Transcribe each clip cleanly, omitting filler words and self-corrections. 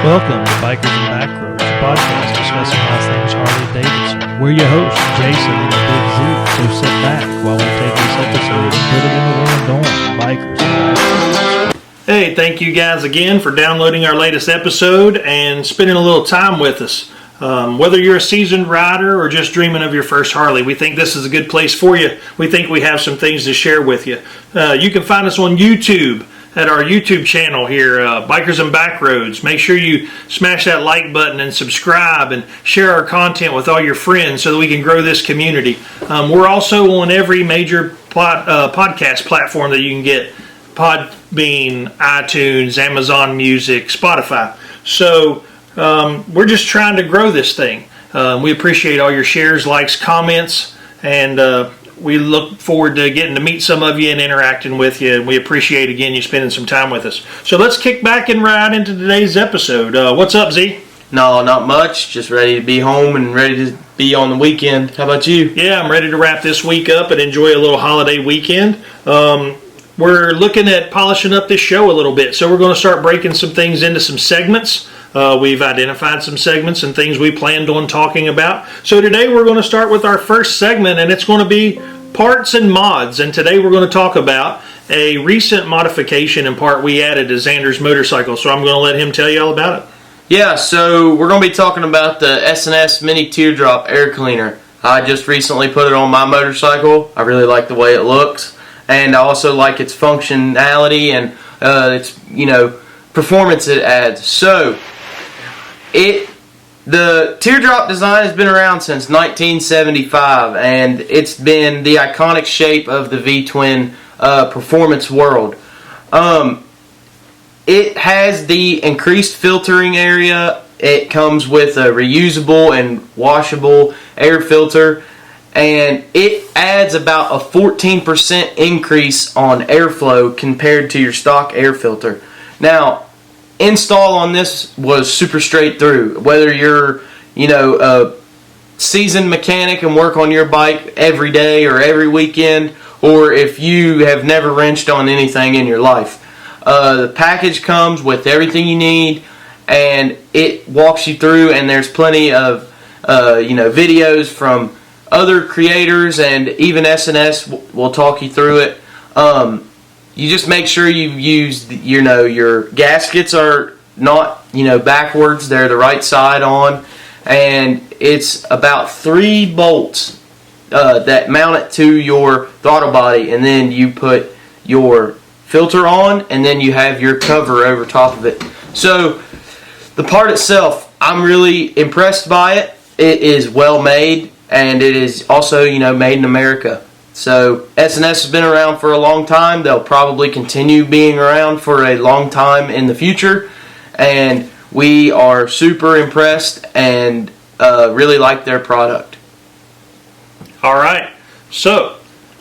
Welcome to Bikers and Backroads, a podcast discussing all things Harley Davidson. We're your hosts, Jason and Big Z. So sit back while we take this episode and put it in the wind on Bikers and Backroads. Hey, thank you guys again for downloading our latest episode and spending a little time with us. Whether you're a seasoned rider or just dreaming of your first Harley, we think this is a good place for you. We think we have some things to share with you. You can find us on YouTube at our YouTube channel here, Bikers and Backroads. Make sure you smash that like button and subscribe and share our content with all your friends so that we can grow this community. We're also on every major podcast platform that you can get: Podbean, iTunes, Amazon Music, Spotify. So we're just trying to grow this thing. We appreciate all your shares, likes, comments, and we look forward to getting to meet some of you and interacting with you. And we appreciate, again, you spending some time with us. So let's kick back and ride into today's episode. What's up, Z? No, not much. Just ready to be home and ready to be on the weekend. How about you? Yeah, I'm ready to wrap this week up and enjoy a little holiday weekend. We're looking at polishing up this show a little bit. So we're going to start breaking some things into some segments. We've identified some segments and things we planned on talking about. So today we're going to start with our first segment, and it's going to be parts and mods. And today we're going to talk about a recent modification and part we added to Xander's motorcycle. So I'm going to let him tell you all about it. Yeah, so we're going to be talking about the S&S Mini Teardrop Air Cleaner. I just recently put it on my motorcycle. I really like the way it looks, and I also like its functionality and its performance it adds. So the teardrop design has been around since 1975, and it's been the iconic shape of the V-twin performance world. It has the increased filtering area. It comes with a reusable and washable air filter, and it adds about a 14% increase on airflow compared to your stock air filter. Now, install on this was super straight through. Whether you're, a seasoned mechanic and work on your bike every day or every weekend, or if you have never wrenched on anything in your life. The package comes with everything you need, and it walks you through, and there's plenty of, videos from other creators, and even S&S will talk you through it. You just make sure you've used, your gaskets are not, backwards. They're the right side on. And it's about 3 bolts that mount it to your throttle body. And then you put your filter on, and then you have your cover over top of it. So the part itself, I'm really impressed by it. It is well made, and it is also, made in America. So S&S has been around for a long time. They'll probably continue being around for a long time in the future. And we are super impressed and really like their product. All right. So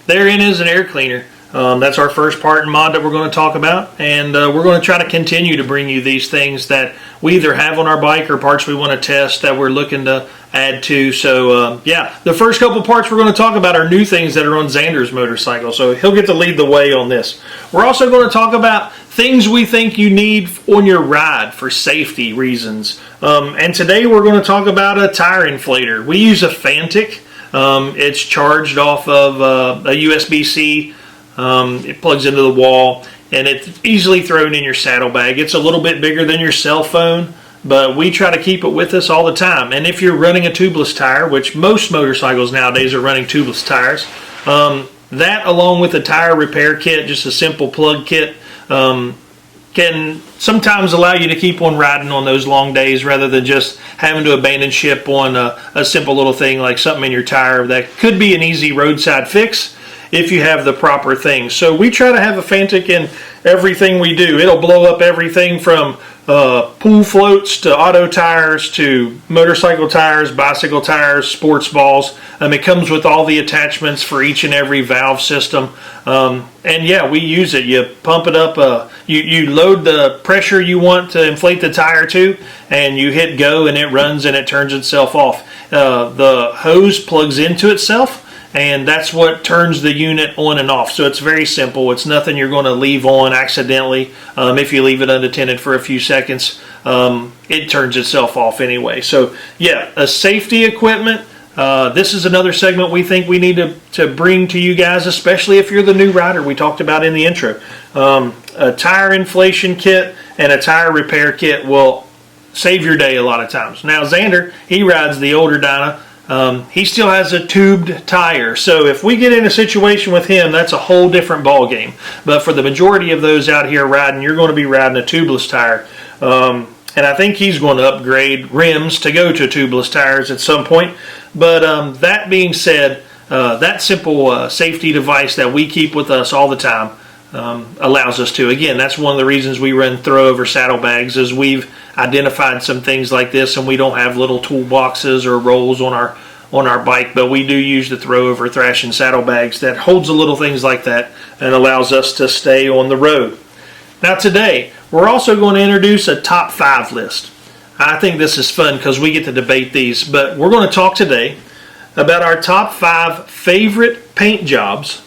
therein is an air cleaner. That's our first part and mod that we're going to talk about. And we're going to try to continue to bring you these things that we either have on our bike or parts we want to test that we're looking to add to. So, the first couple parts we're going to talk about are new things that are on Xander's motorcycle. So he'll get to lead the way on this. We're also going to talk about things we think you need on your ride for safety reasons. And today we're going to talk about a tire inflator. We use a Fantic. It's charged off of a USB-C. It plugs into the wall, and it's easily thrown in your saddlebag. It's a little bit bigger than your cell phone, but we try to keep it with us all the time. And if you're running a tubeless tire, which most motorcycles nowadays are running tubeless tires, that along with a tire repair kit, just a simple plug kit, can sometimes allow you to keep on riding on those long days rather than just having to abandon ship on a simple little thing like something in your tire that could be an easy roadside fix if you have the proper things. So we try to have a Fantic in everything we do. It'll blow up everything from pool floats to auto tires to motorcycle tires, bicycle tires, sports balls. It comes with all the attachments for each and every valve system. We use it. You pump it up, you load the pressure you want to inflate the tire to, and you hit go, and it runs and it turns itself off. The hose plugs into itself, and that's what turns the unit on and off. So it's very simple. It's nothing you're going to leave on accidentally if you leave it unattended for a few seconds. it turns itself off anyway. So yeah, a safety equipment. This is another segment we think we need to bring to you guys, especially if you're the new rider we talked about in the intro. A tire inflation kit and a tire repair kit will save your day a lot of times. Now Xander, he rides the older Dyna. He still has a tubed tire, so if we get in a situation with him, that's a whole different ball game. But for the majority of those out here riding, you're going to be riding a tubeless tire. And I think he's going to upgrade rims to go to tubeless tires at some point. But that being said, that simple safety device that we keep with us all the time allows us to. Again, that's one of the reasons we run throw-over saddlebags, is we've identified some things like this, and we don't have little toolboxes or rolls on our bike, but we do use the throw-over thrashing saddlebags that holds the little things like that and allows us to stay on the road. Now today, we're also going to introduce a top 5 list. I think this is fun because we get to debate these, but we're going to talk today about our top 5 favorite paint jobs,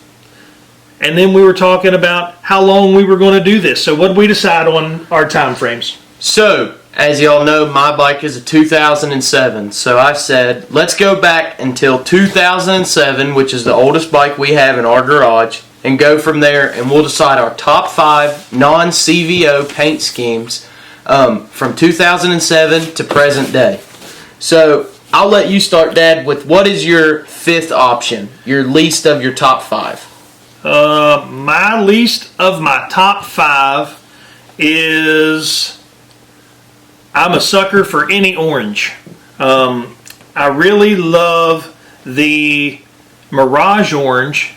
and then we were talking about how long we were going to do this. So what did we decide on our time frames? So, as y'all know, my bike is a 2007, so I said, let's go back until 2007, which is the oldest bike we have in our garage, and go from there, and we'll decide our top 5 non-CVO paint schemes from 2007 to present day. So, I'll let you start, Dad, with what is your 5th option, your least of your top 5? My least of my top 5 is... I'm a sucker for any orange. I really love the Mirage orange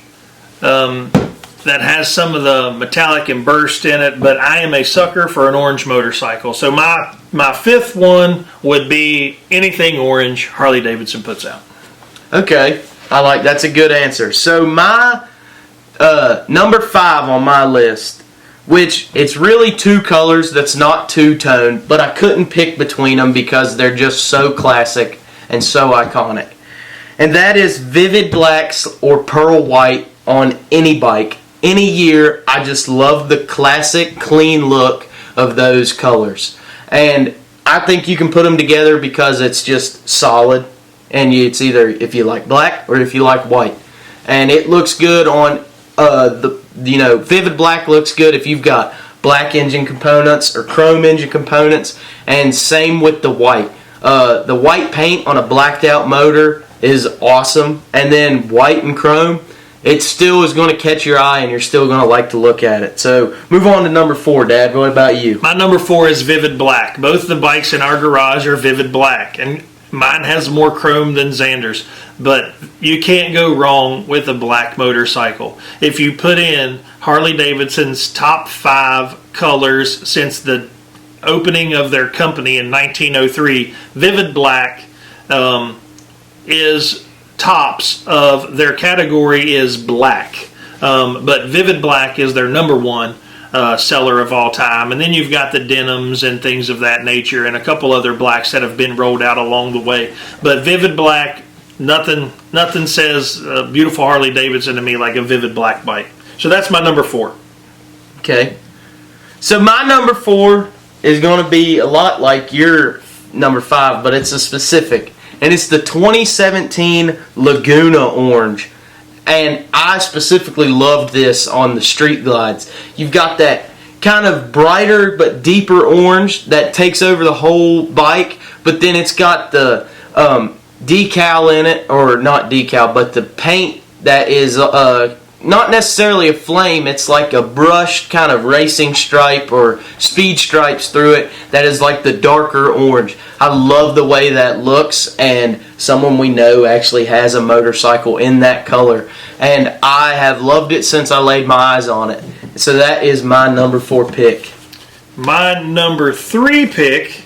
that has some of the metallic and burst in it, but I am a sucker for an orange motorcycle. So my 5th one would be anything orange Harley Davidson puts out. Okay, that's a good answer. So my number 5 on my list, which it's really 2 colors that's not two-toned, but I couldn't pick between them because they're just so classic and so iconic. And that is vivid blacks or pearl white on any bike. Any year, I just love the classic, clean look of those colors. And I think you can put them together because it's just solid, and it's either if you like black or if you like white. And it looks good on vivid black looks good if you've got black engine components or chrome engine components, and same with the white. The white paint on a blacked out motor is awesome, and then white and chrome, it still is going to catch your eye and you're still going to like to look at it. So move on to number 4, Dad. What about you? My number 4 is vivid black. Both the bikes in our garage are vivid black, and mine has more chrome than Xander's, but you can't go wrong with a black motorcycle. If you put in Harley Davidson's top 5 colors since the opening of their company in 1903, vivid black is tops of their category is black. But vivid black is their number 1 seller of all time, and then you've got the denims and things of that nature and a couple other blacks that have been rolled out along the way, but vivid black, nothing says beautiful Harley Davidson to me like a vivid black bike. So that's my number 4. Okay, so my number 4 is going to be a lot like your number 5, but it's a specific, and it's the 2017 Laguna orange. And I specifically loved this on the street glides. You've got that kind of brighter but deeper orange that takes over the whole bike, but then it's got the decal in it, or not decal, but the paint that is not necessarily a flame. It's like a brushed kind of racing stripe or speed stripes through it that is like the darker orange. I love the way that looks, and someone we know actually has a motorcycle in that color, and I have loved it since I laid my eyes on it. So that is my number 4 pick. My number 3 pick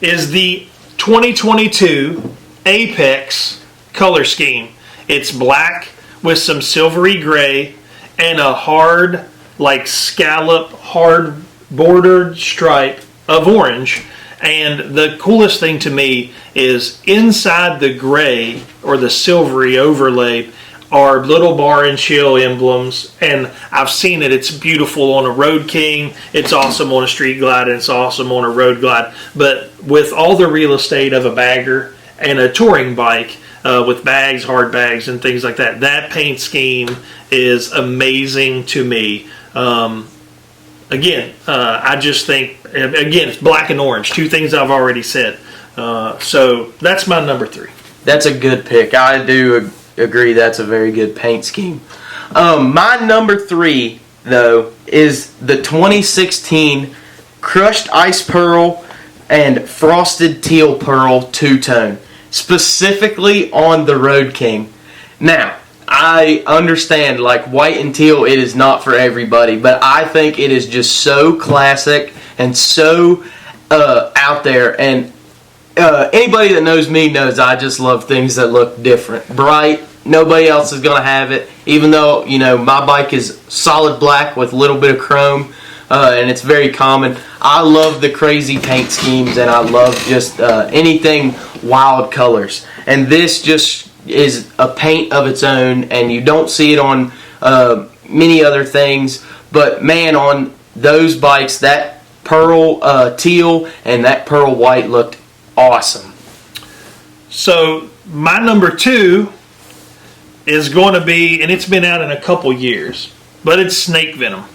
is the 2022 Apex color scheme. It's black with some silvery gray and a hard, like scallop, hard bordered stripe of orange. And the coolest thing to me is inside the gray or the silvery overlay are little bar and chill emblems, and I've seen it. It's beautiful on a Road King. It's awesome on a Street Glide, and it's awesome on a Road Glide. But with all the real estate of a bagger and a touring bike, with bags, hard bags, and things like that, that paint scheme is amazing to me. I just think, again, it's black and orange, two things I've already said. So that's my number 3. That's a good pick. I do agree that's a very good paint scheme. My number 3, though, is the 2016 Crushed Ice Pearl and Frosted Teal Pearl two-tone, specifically on the Road King. Now, I understand, like, white and teal, it is not for everybody, but I think it is just so classic and so out there, and anybody that knows me knows I just love things that look different, bright. Nobody else is going to have it, even though, you know, my bike is solid black with a little bit of chrome, and it's very common. I love the crazy paint schemes, and I love just anything wild colors, and this just is a paint of its own, and you don't see it on many other things, but man, on those bikes, that pearl teal and that pearl white looked awesome. So my number 2 is going to be, and it's been out in a couple years, but it's Snake Venom.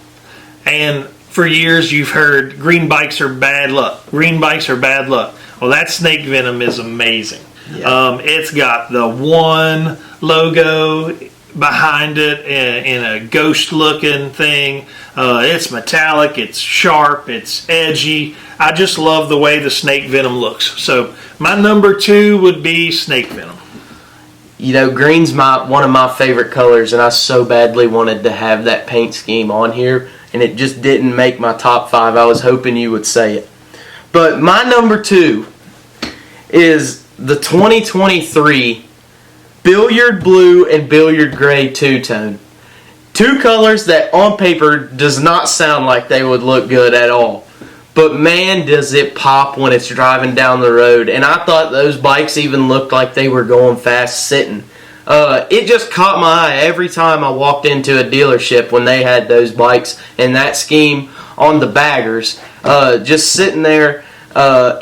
And for years you've heard green bikes are bad luck. Green bikes are bad luck. Well, that Snake Venom is amazing. Yeah. It's got the one logo behind it in a ghost looking thing. It's metallic, it's sharp, it's edgy. I just love the way the Snake Venom looks. So my number 2 would be Snake Venom. You know, green's one of my favorite colors, and I so badly wanted to have that paint scheme on here, and it just didn't make my top 5. I was hoping you would say it. But my number 2 is the 2023 Billiard Blue and Billiard Gray two-tone. Two colors that on paper does not sound like they would look good at all. But man, does it pop when it's driving down the road. And I thought those bikes even looked like they were going fast sitting. It just caught my eye every time I walked into a dealership when they had those bikes and that scheme on the baggers. Just sitting there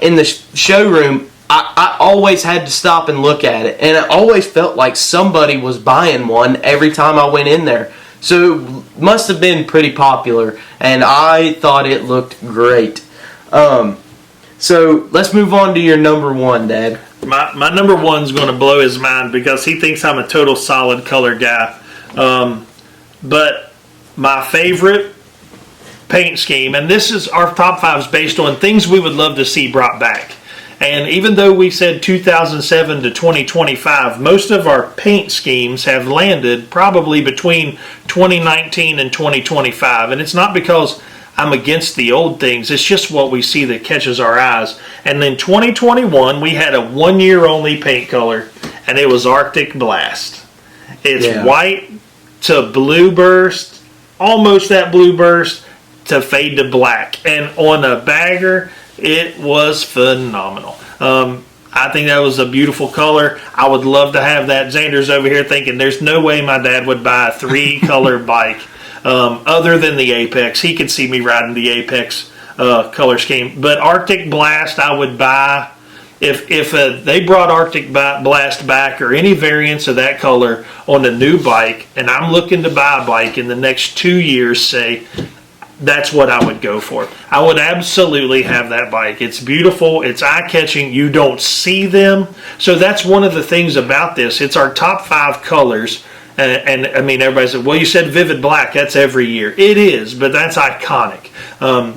in the showroom, I always had to stop and look at it. And it always felt like somebody was buying one every time I went in there. So it must have been pretty popular, and I thought it looked great. So let's move on to your number 1, Dad. My number 1's going to blow his mind because he thinks I'm a total solid color guy. But my favorite paint scheme, and this is our top 5 is based on things we would love to see brought back. And even though we said 2007 to 2025, most of our paint schemes have landed probably between 2019 and 2025. And it's not because I'm against the old things. It's just what we see that catches our eyes. And then 2021, we had a 1-year only paint color, and it was Arctic Blast. It's white to blue burst, almost that blue burst, to fade to black. And on a bagger, it was phenomenal. I think that was a beautiful color. I would love to have that. Xander's over here thinking there's no way my dad would buy a 3-color bike other than the Apex. He could see me riding the Apex color scheme. But Arctic Blast I would buy. If they brought Arctic Blast back or any variants of that color on a new bike, and I'm looking to buy a bike in the next 2 years, say, that's what I would go for. I would absolutely have that bike. It's beautiful. It's eye-catching. You don't see them. So that's one of the things about this. It's our top 5 colors. And I mean, everybody said, well, you said vivid black. That's every year. It is, but that's iconic.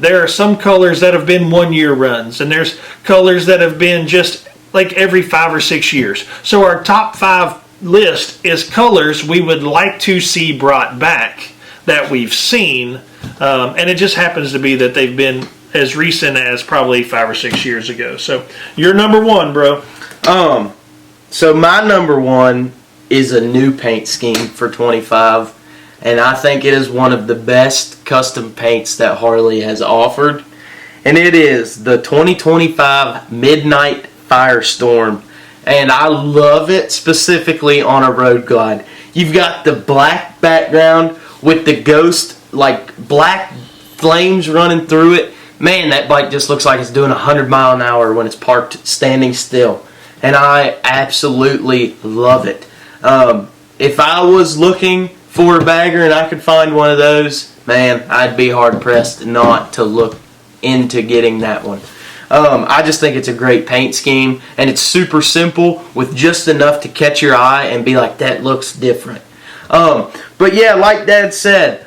There are some colors that have been 1-year runs, and there's colors that have been just like every 5 or 6 years. So our top 5 list is colors we would like to see brought back that we've seen. And it just happens to be that they've been as recent as probably 5 or 6 years ago. So you're number 1, bro. So my number 1 is a new paint scheme for 25, and I think it is one of the best custom paints that Harley has offered, and it is the 2025 Midnight Firestorm, and I love it specifically on a road glide. You've got the black background with the ghost, like black flames running through it. Man, that bike just looks like it's doing 100 mile an hour when it's parked standing still. And I absolutely love it. If I was looking for a bagger and I could find one of those, man, I'd be hard pressed not to look into getting that one. I just think it's a great paint scheme, and it's super simple with just enough to catch your eye and be like, that looks different. But yeah, like Dad said,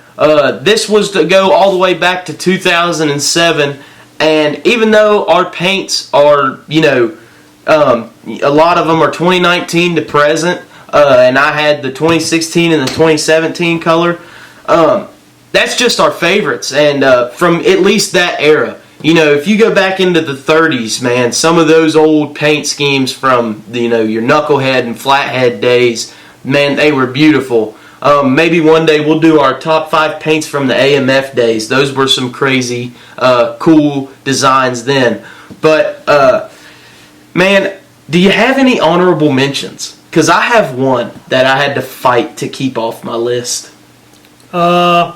this was to go all the way back to 2007, and even though our paints are, a lot of them are 2019 to present, and I had the 2016 and the 2017 color, that's just our favorites, and from at least that era. If you go back into the 30s, man, some of those old paint schemes from, your knucklehead and flathead days, man, they were beautiful. Maybe one day we'll do our top 5 paints from the AMF days. Those were some crazy, cool designs then. But, man, do you have any honorable mentions? Because I have one that I had to fight to keep off my list. I'm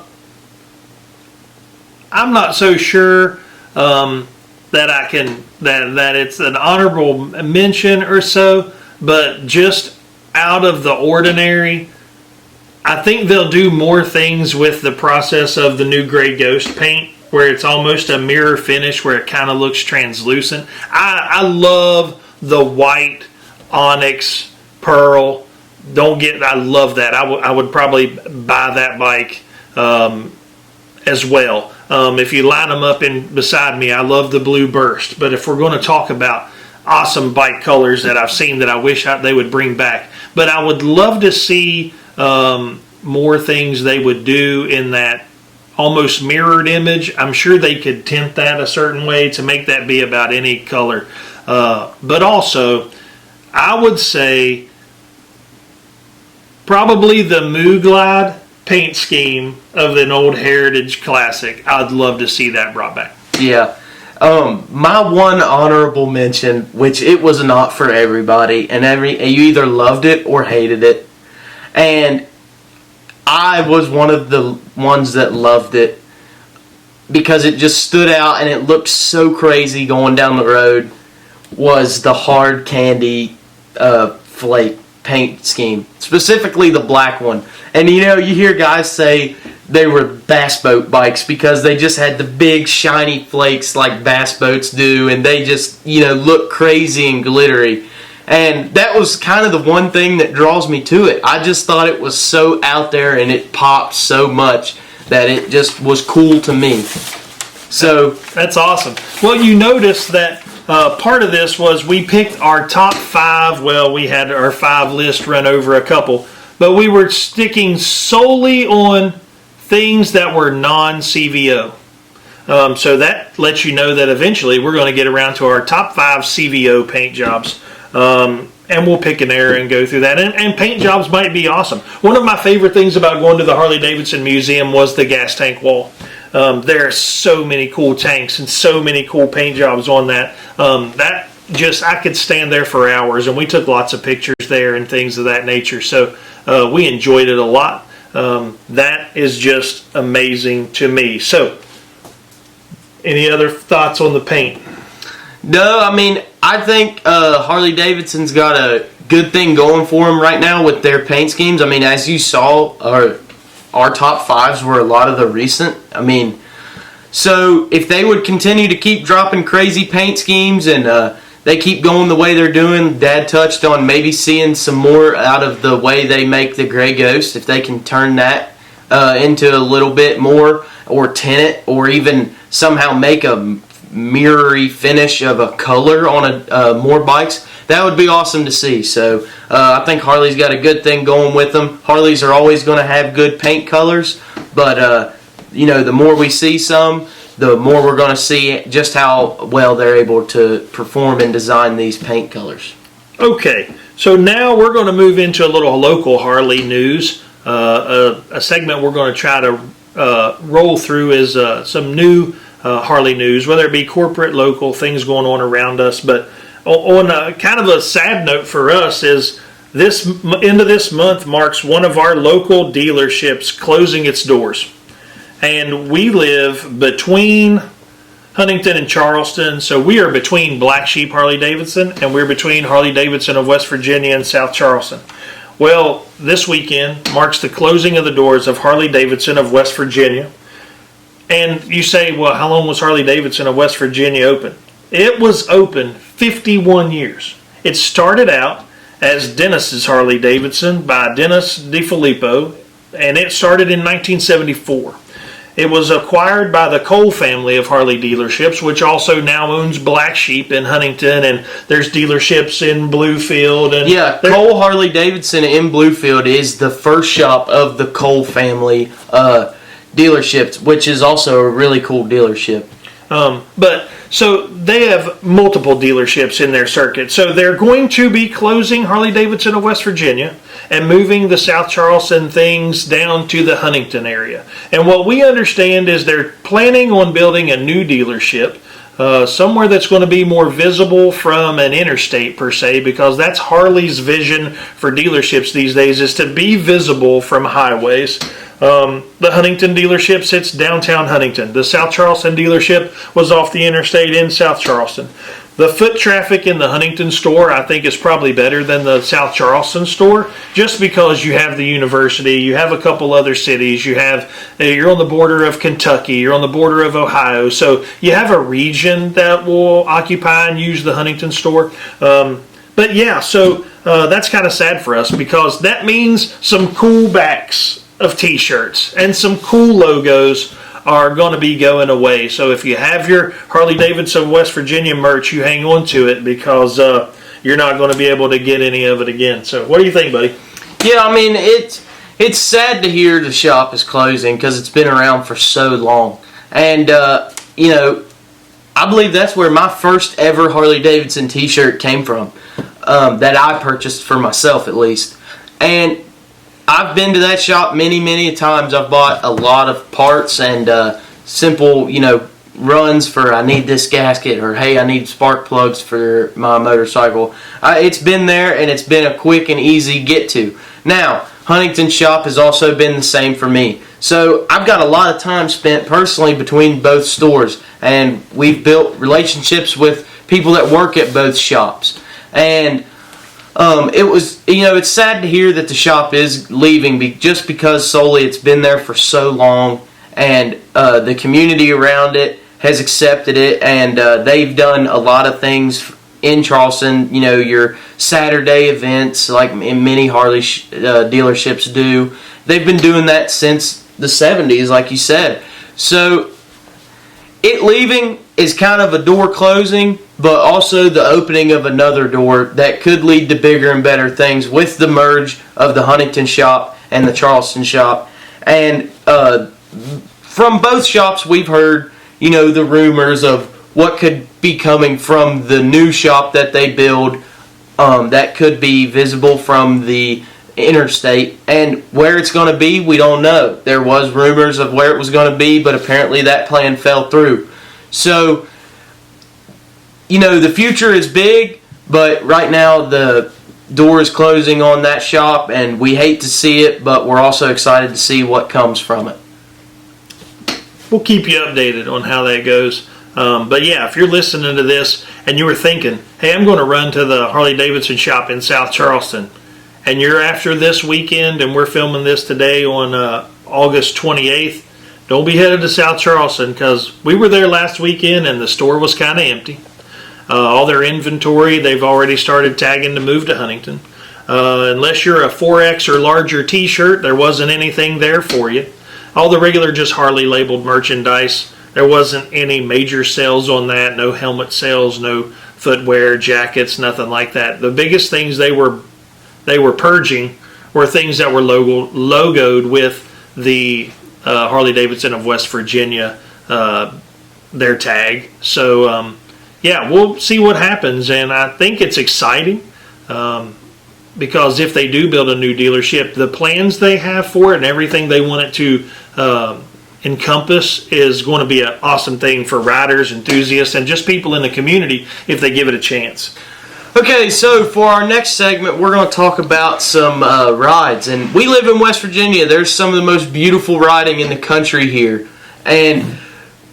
not so sure that it's an honorable mention or so, but just out of the ordinary, I think they'll do more things with the process of the new Gray Ghost paint, where it's almost a mirror finish, where it kind of looks translucent. I love the white onyx pearl. I love that. I would probably buy that bike as well. If you line them up beside me, I love the blue burst. But if we're going to talk about awesome bike colors that I've seen that I wish they would bring back, but I would love to see more things they would do in that almost mirrored image. I'm sure they could tint that a certain way to make that be about any color. But also, I would say probably the Moo Glide paint scheme of an old heritage classic. I'd love to see that brought back. Yeah. My one honorable mention, which it was not for everybody, and you either loved it or hated it, and I was one of the ones that loved it because it just stood out and it looked so crazy going down the road, was the hard candy flake paint scheme, specifically the black one. And you hear guys say they were bass boat bikes because they just had the big shiny flakes like bass boats do, and they just look crazy and glittery. And that was kind of the one thing that draws me to it. I just thought it was so out there and it popped so much that it just was cool to me. So that's awesome. Well, you noticed that part of this was we picked our top 5. Well, we had our 5 list run over a couple, but we were sticking solely on things that were non-CVO. So that lets you know that eventually we're going to get around to our top 5 CVO paint jobs. And we'll pick an area and go through that. And paint jobs might be awesome. One of my favorite things about going to the Harley-Davidson Museum was the gas tank wall. There are so many cool tanks and so many cool paint jobs on that. I could stand there for hours, and we took lots of pictures there and things of that nature. So we enjoyed it a lot. That is just amazing to me. So, any other thoughts on the paint? No, I mean, I think Harley-Davidson's got a good thing going for them right now with their paint schemes. I mean, as you saw, our top 5s were a lot of the recent. I mean, so if they would continue to keep dropping crazy paint schemes and they keep going the way they're doing, Dad touched on maybe seeing some more out of the way they make the Gray Ghost, if they can turn that into a little bit more, or tint it, or even somehow make a mirrory finish of a color on more bikes, that would be awesome to see. So I think Harley's got a good thing going with them. Harleys are always going to have good paint colors, but the more we see some, the more we're going to see just how well they're able to perform and design these paint colors. Okay, so now we're going to move into a little local Harley news. A segment we're going to try to roll through is some new Harley news, whether it be corporate, local, things going on around us. But on a kind of a sad note for us is End of this month marks one of our local dealerships closing its doors. And we live between Huntington and Charleston, so we are between Black Sheep Harley Davidson, and we're between Harley Davidson of West Virginia and South Charleston. Well, this weekend marks the closing of the doors of Harley Davidson of West Virginia. And you say, well, how long was Harley Davidson of West Virginia open? It was open 51 years. It started out as Dennis's Harley Davidson by Dennis DeFilippo, and it started in 1974. It was acquired by the Cole family of Harley dealerships, which also now owns Black Sheep in Huntington, and there's dealerships in Bluefield. And yeah, Cole Harley Davidson in Bluefield is the first shop of the Cole family dealerships, which is also a really cool dealership. So they have multiple dealerships in their circuit. So they're going to be closing Harley Davidson of West Virginia and moving the South Charleston things down to the Huntington area. And what we understand is they're planning on building a new dealership somewhere that's going to be more visible from an interstate per se, because that's Harley's vision for dealerships these days, is to be visible from highways. The Huntington dealership sits downtown Huntington. The South Charleston dealership was off the interstate in South Charleston. The foot traffic in the Huntington store, I think, is probably better than the South Charleston store, just because you have the university, you have a couple other cities, you're on the border of Kentucky, you're on the border of Ohio, so you have a region that will occupy and use the Huntington store. But yeah, so that's kind of sad for us, because that means some cool backs of t-shirts and some cool logos are going to be going away. So if you have your Harley Davidson West Virginia merch, you hang on to it, because you're not going to be able to get any of it again. So what do you think, buddy? Yeah, I mean, it's sad to hear the shop is closing, because it's been around for so long. And, I believe that's where my first ever Harley Davidson t-shirt came from, that I purchased for myself at least. And I've been to that shop many, many times. I've bought a lot of parts and simple, runs for I need this gasket, or hey, I need spark plugs for my motorcycle. It's been there, and it's been a quick and easy get to. Now, Huntington shop has also been the same for me. So I've got a lot of time spent personally between both stores, and we've built relationships with people that work at both shops. And it's sad to hear that the shop is leaving, just because solely it's been there for so long, and the community around it has accepted it, and they've done a lot of things in Charleston. Your Saturday events, like many Harley dealerships do. They've been doing that since the 70s, like you said. So it leaving is kind of a door closing, but also the opening of another door that could lead to bigger and better things with the merge of the Huntington shop and the Charleston shop. And from both shops, we've heard, the rumors of what could be coming from the new shop that they build, that could be visible from the interstate. And where it's going to be, we don't know. There was rumors of where it was going to be, but apparently that plan fell through. So, the future is big, but right now the door is closing on that shop, and we hate to see it, but we're also excited to see what comes from it. We'll keep you updated on how that goes. But yeah, if you're listening to this and you were thinking, hey, I'm going to run to the Harley Davidson shop in South Charleston, and you're after this weekend, and we're filming this today on August 28th, don't be headed to South Charleston, because we were there last weekend and the store was kind of empty. All their inventory, they've already started tagging to move to Huntington. Unless you're a 4X or larger t-shirt, there wasn't anything there for you. All the regular just Harley labeled merchandise, there wasn't any major sales on that. No helmet sales, no footwear, jackets, nothing like that. The biggest things they were purging were things that were logoed with the Harley Davidson of West Virginia, their tag. So yeah, we'll see what happens, and I think it's exciting, because if they do build a new dealership, the plans they have for it and everything they want it to encompass is going to be an awesome thing for riders, enthusiasts, and just people in the community if they give it a chance. Okay, so for our next segment, we're going to talk about some rides. And we live in West Virginia. There's some of the most beautiful riding in the country here. And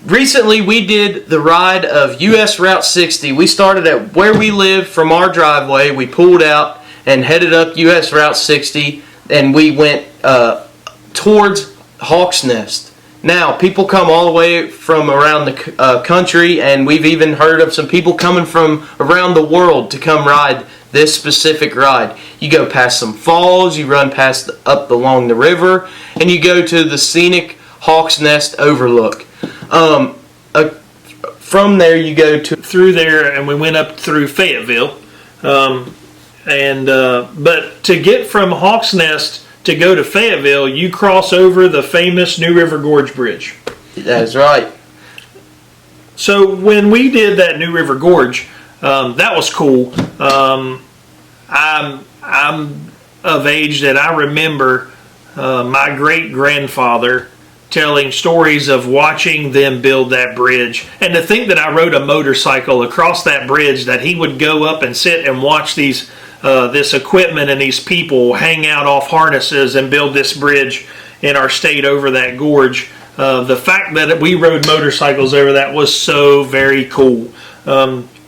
recently we did the ride of US Route 60. We started at where we live from our driveway. We pulled out and headed up US Route 60. And we went towards Hawk's Nest. Now, people come all the way from around the country, and we've even heard of some people coming from around the world to come ride this specific ride. You go past some falls, you run past up along the river, and you go to the scenic Hawk's Nest overlook. From there, you go through there, and we went up through Fayetteville. But to get from Hawk's Nest to go to Fayetteville, you cross over the famous New River Gorge Bridge. That's right. So when we did that New River Gorge, that was cool. I'm of age that I remember my great-grandfather telling stories of watching them build that bridge. And to think that I rode a motorcycle across that bridge, that he would go up and sit and watch this equipment and these people hang out off harnesses and build this bridge in our state over that gorge. The fact that we rode motorcycles over that was so very cool.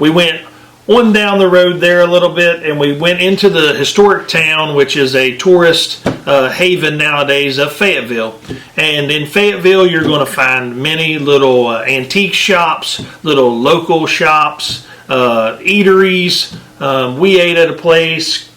We went on down the road there a little bit, and we went into the historic town, which is a tourist haven nowadays, of Fayetteville. And in Fayetteville, you're going to find many little antique shops, little local shops, eateries. We ate at a place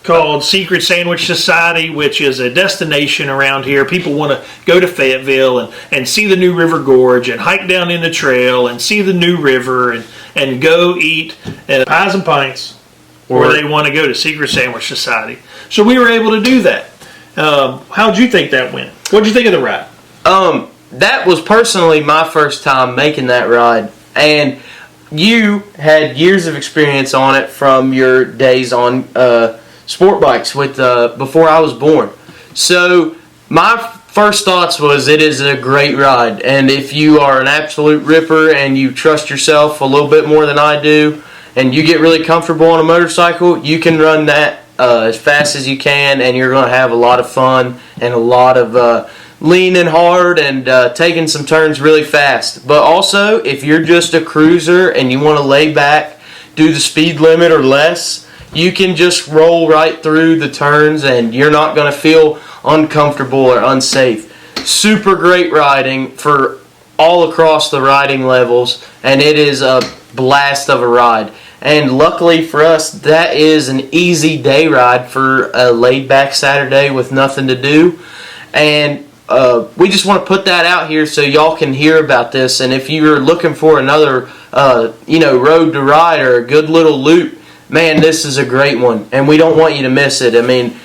called Secret Sandwich Society, which is a destination around here. People want to go to Fayetteville and see the New River Gorge and hike down in the trail and see the New River and go eat at Pies and Pints, where they want to go to Secret Sandwich Society. So we were able to do that. How'd you think that went? What'd you think of the ride? That was personally my first time making that ride. And you had years of experience on it from your days on sport bikes before I was born. So my first thoughts was it is a great ride, and if you are an absolute ripper and you trust yourself a little bit more than I do, and you get really comfortable on a motorcycle, you can run that as fast as you can, and you're going to have a lot of fun and a lot of leaning hard and taking some turns really fast. But also, if you're just a cruiser and you want to lay back, do the speed limit or less, you can just roll right through the turns and you're not going to feel uncomfortable or unsafe. Super great riding for all across the riding levels, and it is a blast of a ride. And luckily for us, that is an easy day ride for a laid back Saturday with nothing to do. And we just want to put that out here so y'all can hear about this. And if you're looking for another, road to ride or a good little loop, man, this is a great one, and we don't want you to miss it. I mean,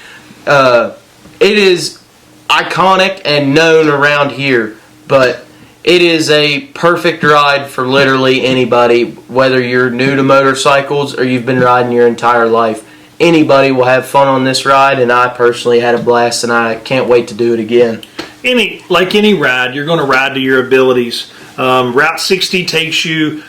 it is iconic and known around here, but it is a perfect ride for literally anybody, whether you're new to motorcycles or you've been riding your entire life. Anybody will have fun on this ride, and I personally had a blast, and I can't wait to do it again. Like any ride, you're going to ride to your abilities. Route 60 takes you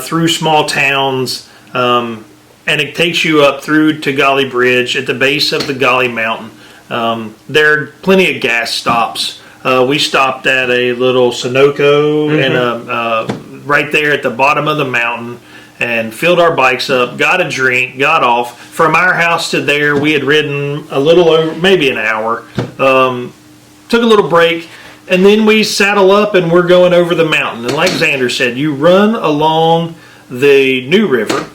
through small towns, and it takes you up through to Golly Bridge at the base of the Golly Mountain. There are plenty of gas stops. We stopped at a little Sunoco and right there at the bottom of the mountain and filled our bikes up, got a drink, got off. From our house to there, we had ridden a little over, maybe an hour. Took a little break, and then we saddle up and we're going over the mountain. And like Xander said, you run along the New River.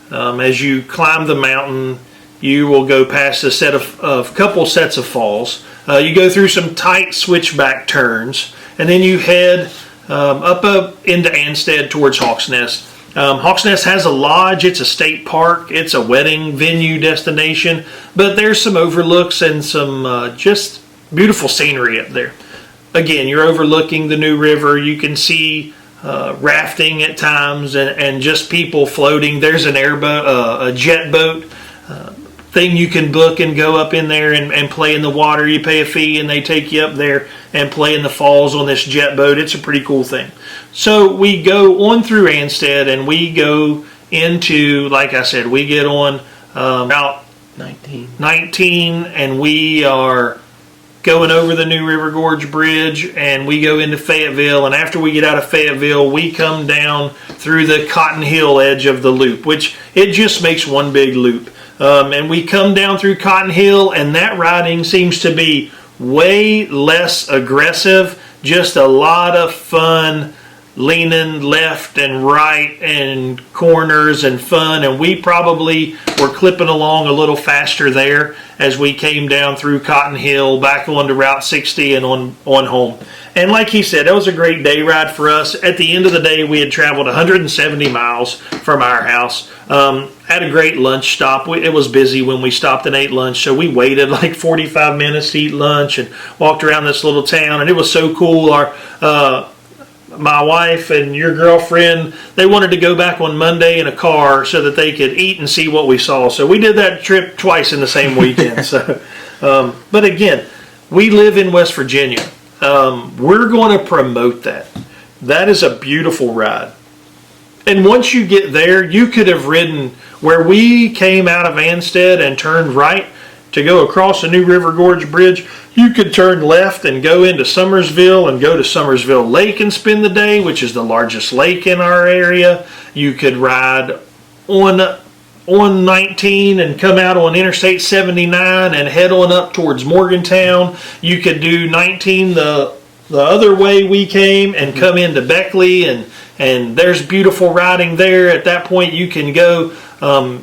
As you climb the mountain, you will go past a couple sets of falls. You go through some tight switchback turns, and then you head up into Anstead towards Hawk's Nest. Hawk's Nest has a lodge. It's a state park. It's a wedding venue destination, but there's some overlooks and some just beautiful scenery up there. Again, you're overlooking the New River. You can see rafting at times and just people floating. There's an airboat, a jet boat thing you can book and go up in there and play in the water. You pay a fee and they take you up there and play in the falls on this jet boat. It's a pretty cool thing. So we go on through Anstead and we go into, like I said, we get on Route 19 and we are going over the New River Gorge Bridge, and we go into Fayetteville, and after we get out of Fayetteville, we come down through the Cotton Hill edge of the loop, which it just makes one big loop. And we come down through Cotton Hill, and that riding seems to be way less aggressive, just a lot of fun, leaning left and right and corners and fun, and we probably were clipping along a little faster there as we came down through Cotton Hill back onto Route 60 and on home. And like he said, that was a great day ride for us. At the end of the day, we had traveled 170 miles from our house. Had a great lunch stop. It was busy when we stopped and ate lunch, so we waited like 45 minutes to eat lunch and walked around this little town, and it was so cool. My wife and your girlfriend, they wanted to go back on Monday in a car so that they could eat and see what we saw. So we did that trip twice in the same weekend. But again, we live in West Virginia. We're going to promote that. That is a beautiful ride. And once you get there, you could have ridden where we came out of Anstead and turned right to go across the New River Gorge Bridge. You could turn left and go into Summersville and go to Summersville Lake and spend the day, which is the largest lake in our area. You could ride on 19 and come out on Interstate 79 and head on up towards Morgantown. You could do 19 the other way we came and come into Beckley, and there's beautiful riding there. At that point, you can go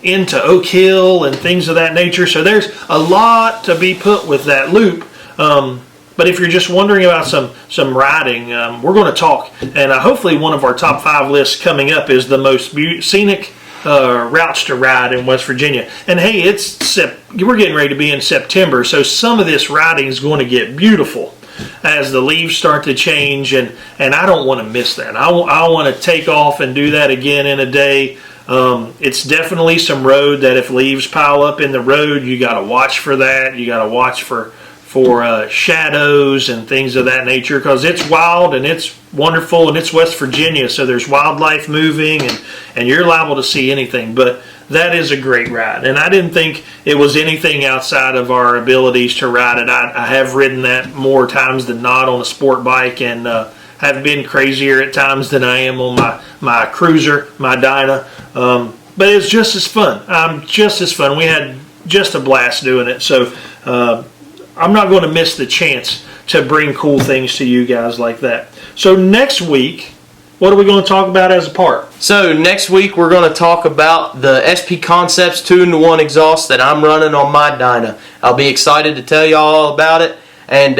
into Oak Hill and things of that nature. So there's a lot to be put with that loop. But if you're just wondering about some riding, we're going to talk. And hopefully one of our top 5 lists coming up is the most scenic routes to ride in West Virginia. And hey, we're getting ready to be in September, so some of this riding is going to get beautiful as the leaves start to change, and I don't want to miss that. I want to take off and do that again in a day. It's definitely some road that if leaves pile up in the road, you got to watch for that. You got to watch for shadows and things of that nature, because it's wild and it's wonderful and it's West Virginia, so there's wildlife moving and you're liable to see anything. But that is a great ride, and I didn't think it was anything outside of our abilities to ride it. I have ridden that more times than not on a sport bike, and have been crazier at times than I am on my cruiser, my Dyna. But it's just as fun. Just as fun. We had just a blast doing it. So I'm not going to miss the chance to bring cool things to you guys like that. So next week, what are we going to talk about as a part? So next week we're going to talk about the SP Concepts 2-in-1 exhaust that I'm running on my Dyna. I'll be excited to tell you all about it and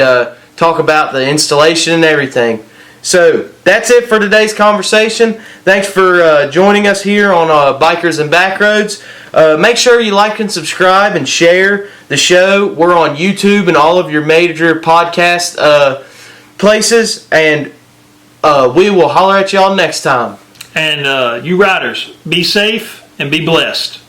talk about the installation and everything. So that's it for today's conversation. Thanks for joining us here on Bikers and Backroads. Make sure you like and subscribe and share the show. We're on YouTube and all of your major podcast places, and we will holler at y'all next time. And you riders, be safe and be blessed.